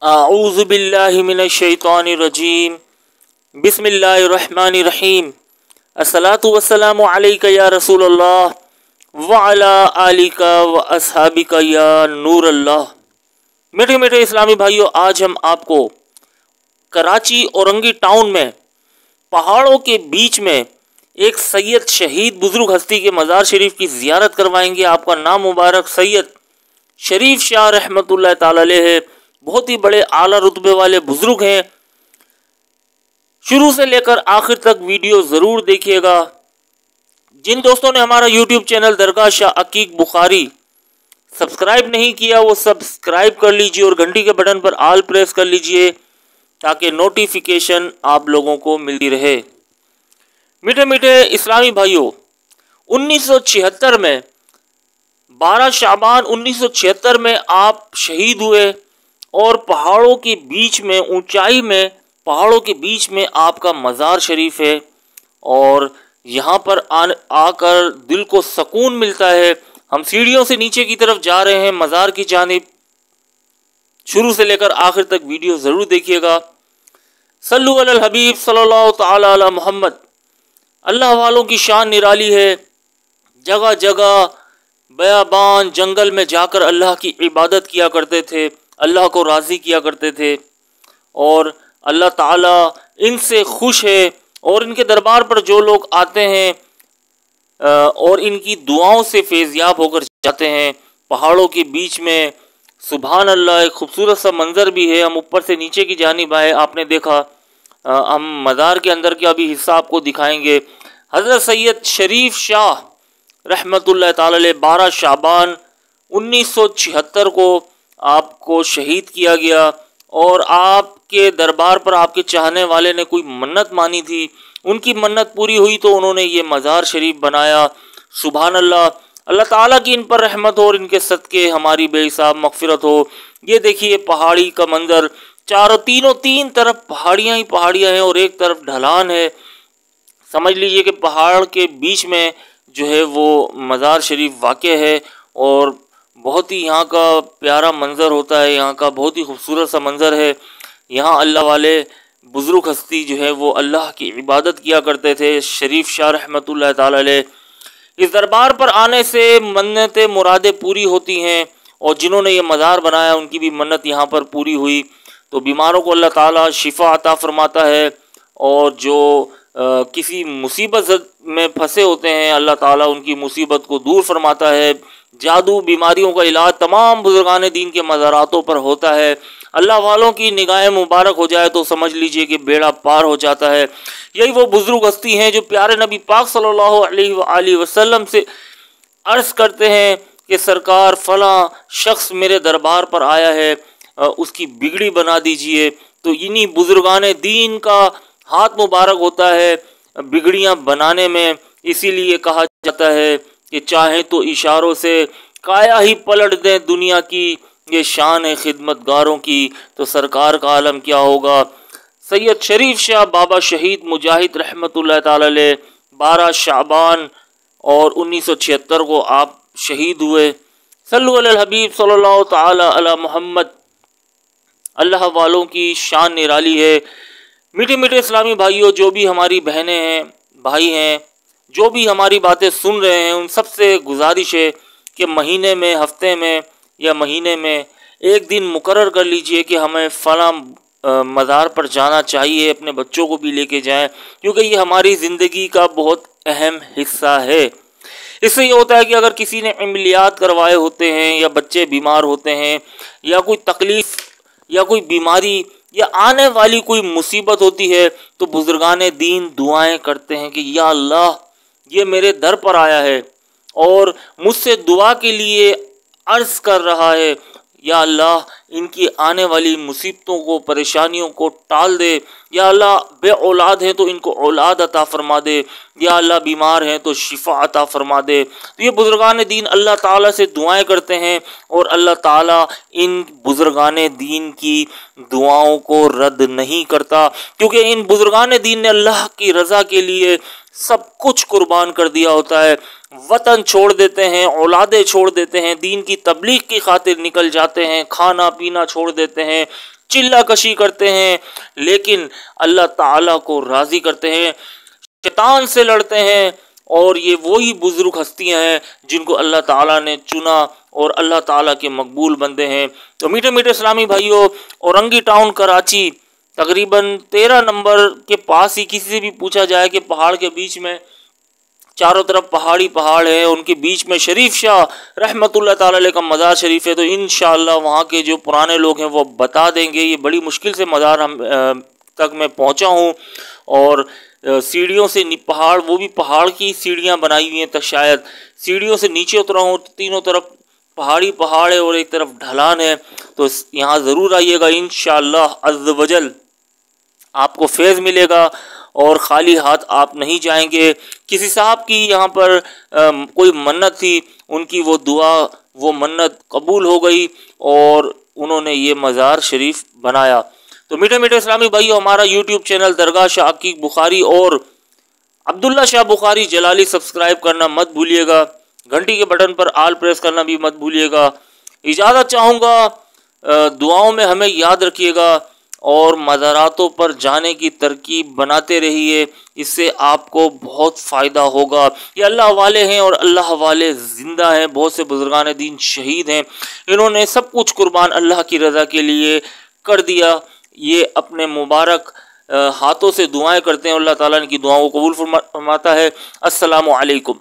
आऊज़ु बिल्लाहि मिनश शैतानिर रजीम। बिस्मिल्लाहिर रहमानिर रहीम। अस्सलातु वस्सलामु अलैका या रसूलल्लाह व अला आलिका व अस्हाबिका या नूरल्लाह। मीठे मीठे इस्लामी भाइयों, आज हम आपको कराची औरंगी टाउन में पहाड़ों के बीच में एक सैयद शहीद बुजुर्ग हस्ती के मज़ार शरीफ की ज़ियारत करवाएंगे। आपका नाम मुबारक सैयद शरीफ शाह रहमतुल्लाह ताला अलैह है। बहुत ही बड़े आला रुतबे वाले बुजुर्ग हैं। शुरू से लेकर आखिर तक वीडियो ज़रूर देखिएगा। जिन दोस्तों ने हमारा यूट्यूब चैनल दरगाह शाह अकीक बुखारी सब्सक्राइब नहीं किया वो सब्सक्राइब कर लीजिए और घंटी के बटन पर ऑल प्रेस कर लीजिए ताकि नोटिफिकेशन आप लोगों को मिलती रहे। मीठे मीठे इस्लामी भाइयों, 1976 में 12 शाबान 1976 में आप शहीद हुए और पहाड़ों के बीच में, ऊंचाई में, पहाड़ों के बीच में आपका मज़ार शरीफ है और यहाँ पर आकर दिल को सुकून मिलता है। हम सीढ़ियों से नीचे की तरफ जा रहे हैं मज़ार की जानिब। शुरू से लेकर आखिर तक वीडियो ज़रूर देखिएगा। सल्लु अलल हबीब सल्लल्लाहु तआला अला मुहम्मद। अल्लाह वालों की शान निराली है। जगह जगह बयाबान जंगल में जाकर अल्लाह की इबादत किया करते थे, अल्लाह को राज़ी किया करते थे और अल्लाह ताला इनसे खुश है और इनके दरबार पर जो लोग आते हैं और इनकी दुआओं से फैज़याब होकर जाते हैं। पहाड़ों के बीच में सुभान अल्लाह एक खूबसूरत सा मंज़र भी है। हम ऊपर से नीचे की जानिब आए, आपने देखा। हम मज़ार के अंदर का भी हिस्सा आपको दिखाएंगे। हज़रत सैयद शरीफ शाह रहमतुल्लाह ताला अलैह 12 शाबान 1976 को आपको शहीद किया गया और आपके दरबार पर आपके चाहने वाले ने कोई मन्नत मानी थी, उनकी मन्नत पूरी हुई तो उन्होंने ये मज़ार शरीफ बनाया। सुभान अल्लाह, अल्लाह ताला की इन पर रहमत हो और इनके सदके हमारी बेहिसाब मग़फ़िरत हो। ये देखिए पहाड़ी का मंज़र, तीन तरफ पहाड़ियाँ ही पहाड़ियाँ हैं और एक तरफ ढलान है। समझ लीजिए कि पहाड़ के बीच में जो है वो मज़ार शरीफ वाक़े है और बहुत ही यहाँ का प्यारा मंज़र होता है। यहाँ का बहुत ही खूबसूरत सा मंज़र है। यहाँ अल्लाह वाले बुज़ुर्ग हस्ती जो है वो अल्लाह की इबादत किया करते थे। शरीफ शाह रहमतुल्लाह ताला अलैह, इस दरबार पर आने से मन्नतें मुरादें पूरी होती हैं और जिन्होंने ये मज़ार बनाया उनकी भी मन्नत यहाँ पर पूरी हुई। तो बीमारों को अल्लाह ताला शिफा अता फरमाता है और जो किसी मुसीबत में फंसे होते हैं अल्लाह ताला उनकी मुसीबत को दूर फरमाता है। जादू बीमारियों का इलाज तमाम बुजुर्गान दीन के मज़ारातों पर होता है। अल्लाह वालों की निगाहें मुबारक हो जाए तो समझ लीजिए कि बेड़ा पार हो जाता है। यही वो बुजुर्ग हस्ती हैं जो प्यारे नबी पाक सल्लल्लाहु अलैहि वसल्लम से अर्ज़ करते हैं कि सरकार फ़लाँ शख्स मेरे दरबार पर आया है, उसकी बिगड़ी बना दीजिए। तो इन्हीं बुजुर्गान दीन का हाथ मुबारक होता है बिगड़ियाँ बनाने में। इसीलिए कहा जाता है कि चाहे तो इशारों से काया ही पलट दें दुनिया की, ये शान है खिदमतगारों की, तो सरकार का आलम क्या होगा। सैयद शरीफ शाह बाबा शहीद मुजाहिद रहमतुल्लाह ताला अलैह 12 शाबान और 1976 को आप शहीद हुए। सल्लु अलल हबीब सल्लल्लाहु तआला अला मुहम्मद। अल्लाह वालों की शान निराली है। मीठे मीठे इस्लामी भाइयों, जो भी हमारी बहनें हैं, भाई हैं, जो भी हमारी बातें सुन रहे हैं, उन सब से गुजारिश है कि महीने में, हफ्ते में या महीने में एक दिन मुकर्रर कर लीजिए कि हमें फ़लाँ मज़ार पर जाना चाहिए। अपने बच्चों को भी लेके जाएं क्योंकि ये हमारी ज़िंदगी का बहुत अहम हिस्सा है। इससे ये होता है कि अगर किसी ने अमलियात करवाए होते हैं या बच्चे बीमार होते हैं या कोई तकलीफ़ या कोई बीमारी या आने वाली कोई मुसीबत होती है तो बुजुर्गान दीन दुआएं करते हैं कि या अल्लाह ये मेरे दर पर आया है और मुझसे दुआ के लिए अर्ज़ कर रहा है, या अल्लाह इनकी आने वाली मुसीबतों को, परेशानियों को टाल दे। या अल्लाह बे औलाद हैं तो इनको औलाद अता फरमा दे। या अल्लाह बीमार हैं तो शिफा अता फरमा दे। तो ये बुजुर्गान दीन अल्लाह ताला से दुआएं करते हैं और अल्लाह ताला इन बुजुर्गान दीन की दुआओं को रद्द नहीं करता क्योंकि इन बुजुर्गान दीन ने अल्लाह की रज़ा के लिए सब कुछ कुर्बान कर दिया होता है। वतन छोड़ देते हैं, औलादे छोड़ देते हैं, दीन की तबलीग की खातिर निकल जाते हैं, खाना पीना छोड़ देते हैं, चिल्ला कशी करते हैं, लेकिन अल्लाह ताला को राज़ी करते हैं, शैतान से लड़ते हैं। और ये वही बुजुर्ग हस्तियां हैं जिनको अल्लाह ताला ने चुना और अल्लाह ताला के मकबूल बंदे हैं। तो मीठे मीठे इस्लामी भाइयों, औरंगी टाउन कराची तकरीबन 13 नंबर के पास ही किसी से भी पूछा जाए कि पहाड़ के बीच में चारों तरफ पहाड़ी पहाड़ है, उनके बीच में शरीफ शाह रहमतुल्लाह ताला अलैह का मज़ार शरीफ है, तो इंशाअल्लाह वहाँ के जो पुराने लोग हैं वो बता देंगे। ये बड़ी मुश्किल से मज़ार हम तक मैं पहुँचा हूँ और सीढ़ियों से पहाड़, वो भी पहाड़ की सीढ़ियाँ बनाई हुई हैं, तक शायद सीढ़ियों से नीचे उतरा हूँ, तीनों तरफ पहाड़ी पहाड़ है और एक तरफ ढलान है। तो यहाँ ज़रूर आइएगा, इंशाअल्लाह अज़्ज़ वजल आपको फैज़ मिलेगा और ख़ाली हाथ आप नहीं जाएंगे। किसी साहब की यहाँ पर कोई मन्नत थी, उनकी वो दुआ, वो मन्नत कबूल हो गई और उन्होंने ये मज़ार शरीफ बनाया। तो मीठे मीठे इस्लामी भाइयों, हमारा यूट्यूब चैनल दरगाह शाह अकीक बुखारी और अब्दुल्ला शाह बुखारी जलाली सब्सक्राइब करना मत भूलिएगा, घंटी के बटन पर आल प्रेस करना भी मत भूलिएगा। इजाज़त चाहूँगा, दुआओं में हमें याद रखिएगा और मज़ारातों पर जाने की तरकीब बनाते रहिए, इससे आपको बहुत फ़ायदा होगा। ये अल्लाह वाले हैं और अल्लाह वाले ज़िंदा हैं, बहुत से बुज़ुर्गान दीन शहीद हैं, इन्होंने सब कुछ कुर्बान अल्लाह की रज़ा के लिए कर दिया। ये अपने मुबारक हाथों से दुआएं करते हैं, अल्लाह ताला इनकी दुआओं को कबूल फरमाता है। अस्सलामु अलैकुम।